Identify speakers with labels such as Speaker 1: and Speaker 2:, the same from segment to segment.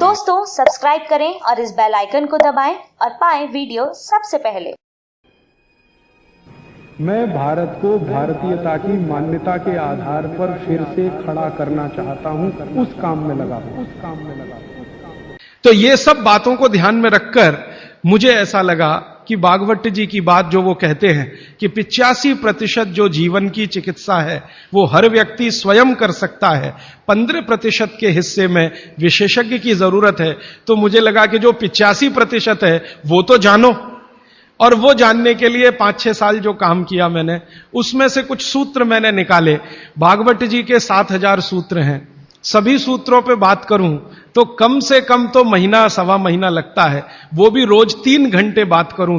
Speaker 1: दोस्तों सब्सक्राइब करें और इस बेल आइकन को दबाएं और पाएं वीडियो सबसे पहले।
Speaker 2: मैं भारत को भारतीयता की मान्यता के आधार पर फिर से खड़ा करना चाहता हूं, उस काम में लगा।
Speaker 3: तो ये सब बातों को ध्यान में रखकर मुझे ऐसा लगा कि भागवत जी की बात जो वो कहते हैं कि 85% जो जीवन की चिकित्सा है वो हर व्यक्ति स्वयं कर सकता है, 15% के हिस्से में विशेषज्ञ की जरूरत है। तो मुझे लगा कि जो 85% है वो तो जानो, और वो जानने के लिए 5-6 साल जो काम किया मैंने, उसमें से कुछ सूत्र मैंने निकाले। भागवत जी के 7000 सूत्र हैं। सभी सूत्रों पे बात करूं तो कम से कम तो महीना सवा महीना लगता है, वो भी रोज 3 घंटे बात करूं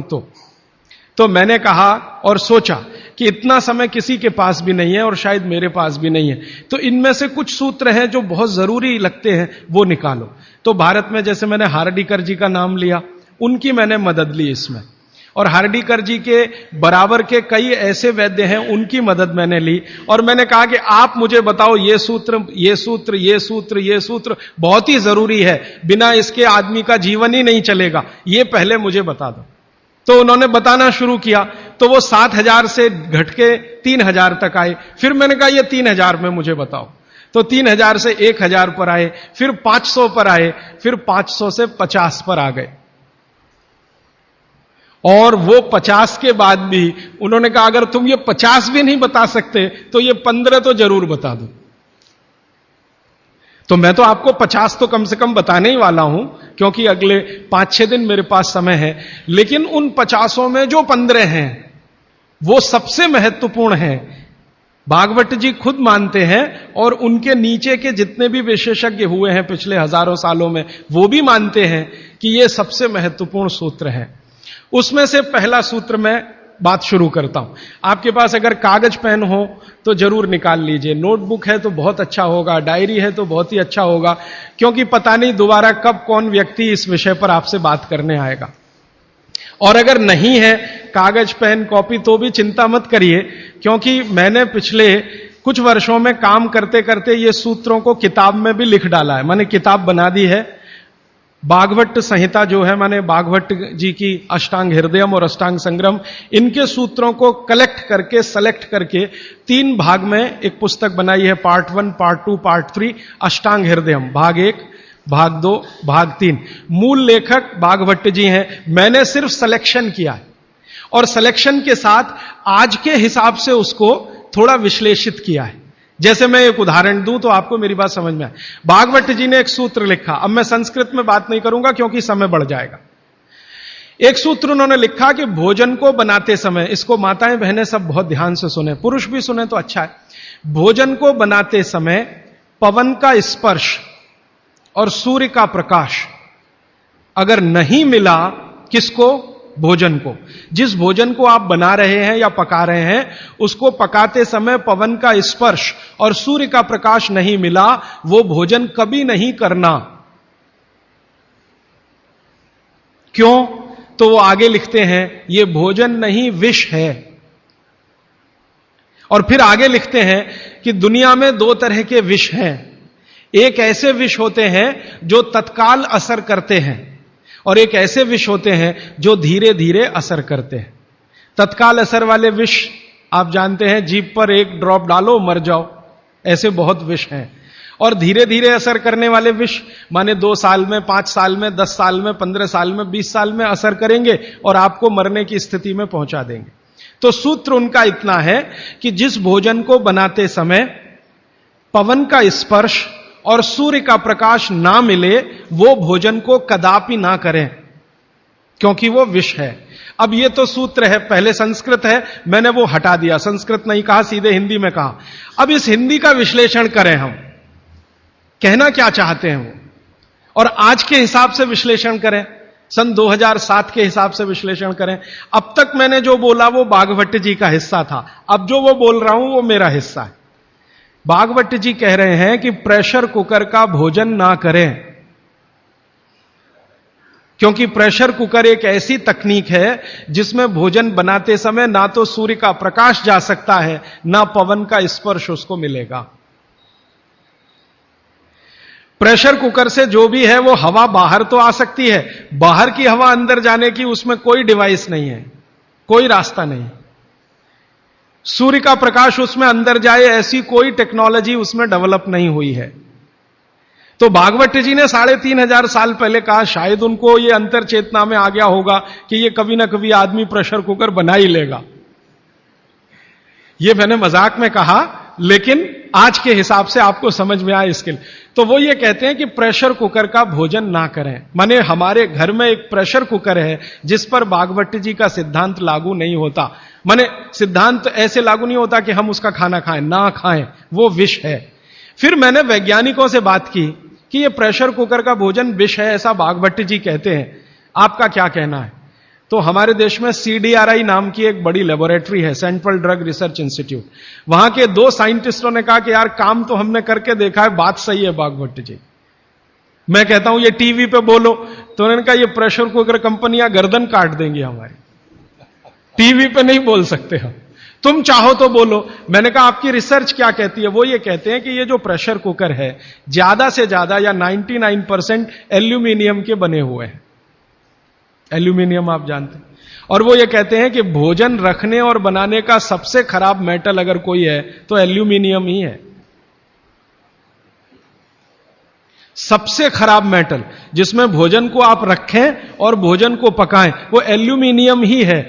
Speaker 3: तो मैंने कहा और सोचा कि इतना समय किसी के पास भी नहीं है और शायद मेरे पास भी नहीं है, तो इनमें से कुछ सूत्र हैं जो बहुत जरूरी लगते हैं, वो निकालो। तो भारत में जैसे मैंने हार्डीकर जी का नाम लिया, उनकी मैंने मदद ली इसमें, और हार्डीकर जी के बराबर के कई ऐसे वैद्य हैं, उनकी मदद मैंने ली। और मैंने कहा कि आप मुझे बताओ ये सूत्र, ये सूत्र, ये सूत्र, ये सूत्र बहुत ही जरूरी है, बिना इसके आदमी का जीवन ही नहीं चलेगा, ये पहले मुझे बता दो। तो उन्होंने बताना शुरू किया, तो वो 7000 से घट के 3000 तक आए। फिर मैंने कहा ये 3000 में मुझे बताओ, तो 3000 से 1000 पर आए, फिर 500 पर आए, फिर 500 से 50 पर आ गए। और वो 50 के बाद भी उन्होंने कहा अगर तुम ये 50 भी नहीं बता सकते तो ये 15 तो जरूर बता दो। तो मैं तो आपको 50 तो कम से कम बताने ही वाला हूं, क्योंकि अगले 5-6 दिन मेरे पास समय है। लेकिन उन 50 में जो 15 हैं वो सबसे महत्वपूर्ण हैं, भागवत जी खुद मानते हैं, और उनके नीचे के जितने भी विशेषज्ञ हुए हैं पिछले हजारों सालों में, वो भी मानते हैं कि ये सबसे महत्वपूर्ण सूत्र है। उसमें से पहला सूत्र मैं बात शुरू करता हूं। आपके पास अगर कागज पेन हो तो जरूर निकाल लीजिए, नोटबुक है तो बहुत अच्छा होगा, डायरी है तो बहुत ही अच्छा होगा, क्योंकि पता नहीं दोबारा कब कौन व्यक्ति इस विषय पर आपसे बात करने आएगा। और अगर नहीं है कागज पेन कॉपी तो भी चिंता मत करिए, क्योंकि मैंने पिछले कुछ वर्षों में काम करते करते ये सूत्रों को किताब में भी लिख डाला है। मैंने किताब बना दी है, भागवत संहिता जो है, माने भागवत जी की अष्टांग हृदयम और अष्टांग संग्रम, इनके सूत्रों को कलेक्ट करके, सेलेक्ट करके 3 भाग में एक पुस्तक बनाई है, पार्ट 1, पार्ट 2, पार्ट 3, अष्टांग हृदयम, भाग 1, भाग 2, भाग 3। मूल लेखक भागवत जी हैं, मैंने सिर्फ सिलेक्शन किया है, और सिलेक्शन के साथ आज के हिसाब से उसको थोड़ा विश्लेषित किया है। जैसे मैं एक उदाहरण दूं तो आपको मेरी बात समझ में आए। भागवत जी ने एक सूत्र लिखा, अब मैं संस्कृत में बात नहीं करूंगा क्योंकि समय बढ़ जाएगा। एक सूत्र उन्होंने लिखा कि भोजन को बनाते समय, इसको माताएं बहनें सब बहुत ध्यान से सुने, पुरुष भी सुने तो अच्छा है। भोजन को बनाते समय पवन का स्पर्श और सूर्य का प्रकाश अगर नहीं मिला, किसको? भोजन को। जिस भोजन को आप बना रहे हैं या पका रहे हैं, उसको पकाते समय पवन का स्पर्श और सूर्य का प्रकाश नहीं मिला, वो भोजन कभी नहीं करना। क्यों? तो वो आगे लिखते हैं ये भोजन नहीं विष है। और फिर आगे लिखते हैं कि दुनिया में 2 तरह के विष हैं। एक ऐसे विष होते हैं जो तत्काल असर करते हैं, और एक ऐसे विष होते हैं जो धीरे धीरे असर करते हैं। तत्काल असर वाले विष आप जानते हैं, जीभ पर 1 ड्रॉप डालो मर जाओ, ऐसे बहुत विष हैं। और धीरे धीरे असर करने वाले विष माने 2 साल में, 5 साल में, 10 साल में, 15 साल में, 20 साल में असर करेंगे और आपको मरने की स्थिति में पहुंचा देंगे। तो सूत्र उनका इतना है कि जिस भोजन को बनाते समय पवन का स्पर्श और सूर्य का प्रकाश ना मिले, वो भोजन को कदापि ना करें, क्योंकि वो विष है। अब ये तो सूत्र है, पहले संस्कृत है, मैंने वो हटा दिया, संस्कृत नहीं कहा, सीधे हिंदी में कहा। अब इस हिंदी का विश्लेषण करें, हम कहना क्या चाहते हैं वो, और आज के हिसाब से विश्लेषण करें, सन 2007 के हिसाब से विश्लेषण करें। अब तक मैंने जो बोला वो भागवत जी का हिस्सा था, अब जो वो बोल रहा हूं वो मेरा हिस्सा है। भागवत जी कह रहे हैं कि प्रेशर कुकर का भोजन ना करें, क्योंकि प्रेशर कुकर एक ऐसी तकनीक है जिसमें भोजन बनाते समय ना तो सूर्य का प्रकाश जा सकता है, ना पवन का स्पर्श उसको मिलेगा। प्रेशर कुकर से जो भी है वो हवा बाहर तो आ सकती है, बाहर की हवा अंदर जाने की उसमें कोई डिवाइस नहीं है, कोई रास्ता नहीं। सूर्य का प्रकाश उसमें अंदर जाए ऐसी कोई टेक्नोलॉजी उसमें डेवलप नहीं हुई है। तो भागवत जी ने 3500 साल पहले कहा, शायद उनको ये अंतर चेतना में आ गया होगा कि ये कभी ना कभी आदमी प्रेशर कुकर बना ही लेगा। ये मैंने मजाक में कहा, लेकिन आज के हिसाब से आपको समझ में आए इसके लिए। तो वो ये कहते हैं कि प्रेशर कुकर का भोजन ना करें। माने हमारे घर में एक प्रेशर कुकर है जिस पर भागवत जी का सिद्धांत लागू नहीं होता। माने सिद्धांत ऐसे लागू नहीं होता कि हम उसका खाना खाएं, ना खाएं, वो विष है। फिर मैंने वैज्ञानिकों से बात की कि ये प्रेशर कुकर का भोजन विष है, ऐसा भागवत जी कहते हैं, आपका क्या कहना है? तो हमारे देश में CDRI नाम की एक बड़ी लेबोरेटरी है, सेंट्रल ड्रग रिसर्च इंस्टीट्यूट। वहां के 2 साइंटिस्टों ने कहा कि यार काम तो हमने करके देखा है, बात सही है भागवत जी। मैं कहता हूं ये टीवी पे बोलो, तो उन्होंने कहा ये प्रेशर कुकर कंपनियां गर्दन काट देंगी हमारी, टीवी पे नहीं बोल सकते हम, तुम चाहो तो बोलो। मैंने कहा आपकी रिसर्च क्या कहती है? वो ये कहते हैं कि ये जो प्रेशर कुकर है ज्यादा से ज्यादा या 99% एल्यूमिनियम के बने हुए हैं। एल्यूमिनियम आप जानते हैं। और वो ये कहते हैं कि भोजन रखने और बनाने का सबसे खराब मेटल अगर कोई है तो एल्यूमिनियम ही है। सबसे खराब मेटल जिसमें भोजन को आप रखें और भोजन को पकाएं वो एल्यूमिनियम ही है।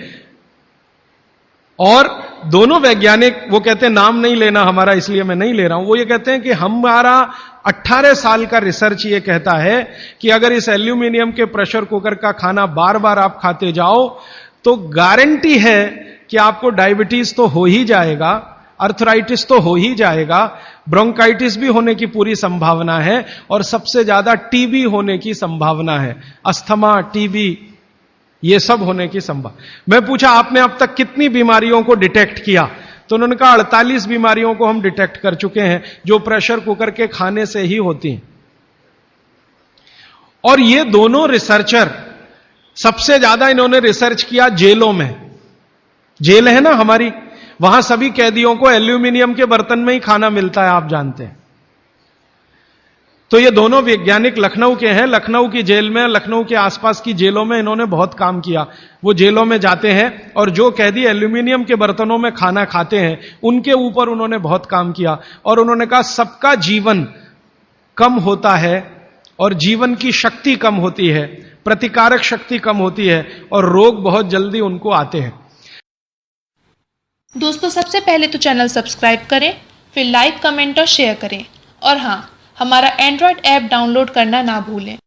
Speaker 3: और दोनों वैज्ञानिक, वो कहते हैं नाम नहीं लेना हमारा, इसलिए मैं नहीं ले रहा हूं, वो ये कहते हैं कि हमारा 18 साल का रिसर्च ये कहता है कि अगर इस एल्यूमिनियम के प्रेशर कुकर का खाना बार बार आप खाते जाओ तो गारंटी है कि आपको डायबिटीज तो हो ही जाएगा, अर्थराइटिस तो हो ही जाएगा, ब्रोंकाइटिस भी होने की पूरी संभावना है, और सबसे ज्यादा टीबी होने की संभावना है। अस्थमा, टीबी, ये सब होने की संभावना। मैं पूछा आपने अब तक कितनी बीमारियों को डिटेक्ट किया? तो उन्होंने कहा 48 बीमारियों को हम डिटेक्ट कर चुके हैं जो प्रेशर कुकर के खाने से ही होती हैं। और ये दोनों रिसर्चर सबसे ज्यादा इन्होंने रिसर्च किया जेलों में। जेल है ना हमारी, वहां सभी कैदियों को एल्यूमिनियम के बर्तन में ही खाना मिलता है, आप जानते हैं। तो ये दोनों वैज्ञानिक लखनऊ के हैं। लखनऊ की जेल में, लखनऊ के आसपास की जेलों में इन्होंने बहुत काम किया। वो जेलों में जाते हैं और जो कैदी एल्यूमिनियम के बर्तनों में खाना खाते हैं उनके ऊपर उन्होंने बहुत काम किया। और उन्होंने कहा सबका जीवन कम होता है और जीवन की शक्ति कम होती है, प्रतिकारक शक्ति कम होती है और रोग बहुत जल्दी उनको आते हैं।
Speaker 4: दोस्तों, सबसे पहले तो चैनल सब्सक्राइब करें, फिर लाइक, कमेंट और शेयर करें। और हाँ, हमारा एंड्रॉयड ऐप डाउनलोड करना ना भूलें।